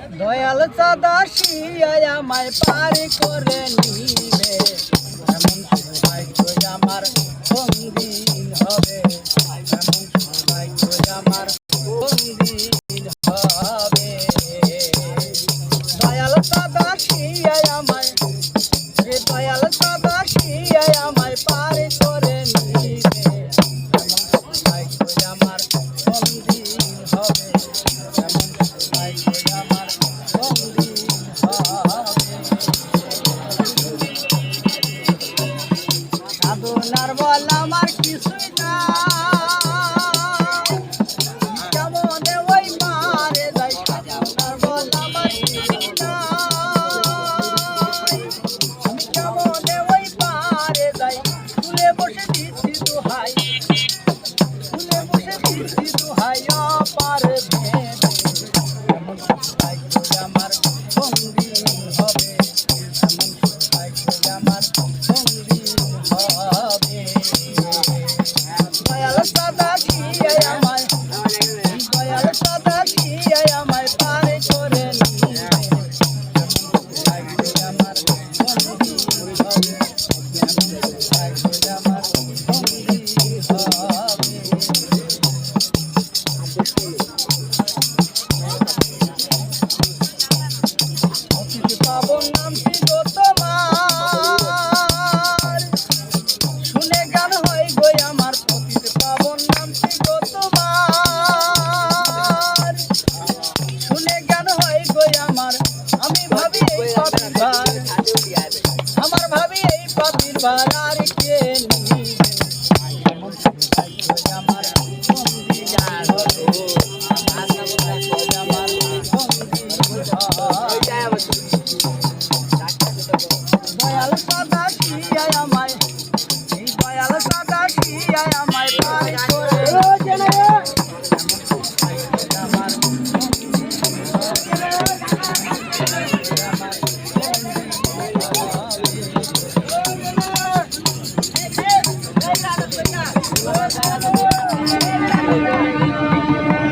দয়াল চাঁদা শিয়ায় আমায় পারি করে নিবে, এমন সৌভাগ্য আমার কোনদিন হবে, এমন সৌভাগ্য আমার কোনদিন হবে। দয়াল চাঁদা শিয়ায় আমায়, দয়াল চাঁদা শিয়ায় আমায় পারি করে নিবে, এমন সৌভাগ্য আমার কোনদিন হবে, এমন সৌভাগ্য আমার সাধনার বল আমার কিছুই না, কেমনে ওই মারে যাই, সাধনার বল আমার কিছুই না, আমি কেমনে ওই পারে যাই, ফুলে বসে দিচ্ছি দোহাই, ফুলে বসে দিচ্ছি দোহাই অপারে ভেদে, এমন সৌভাগ্য আমার কোনদিন হবে, এমন সৌভাগ্য আমার কোনদিন হবে। দয়াল চাঁদা শিয়ায় আমায়, দয়াল চাঁদা শিয়ায় আমায় পারে করে নিবে, এমন সৌভাগ্য আমার কোনদিন হবে, এমন সৌভাগ্য আমার কোনদিন হবে। অতীত পাবন নামটি গো তোমার, শুনে গান হয় গো আমার, অতীত পাবন নামটি গো তোমার, শুনে গান হয় গো আমার, আমি ভাবি এই পাপির ভার, আমার ভাবি এই পাপির ভার আর কে নিবে, এমন সৌভাগ্য আমার কোনদিন হবে, এমন সৌভাগ্য আমার কোনদিন হবে। দয়াল চাঁদা শিয়ায় আমায়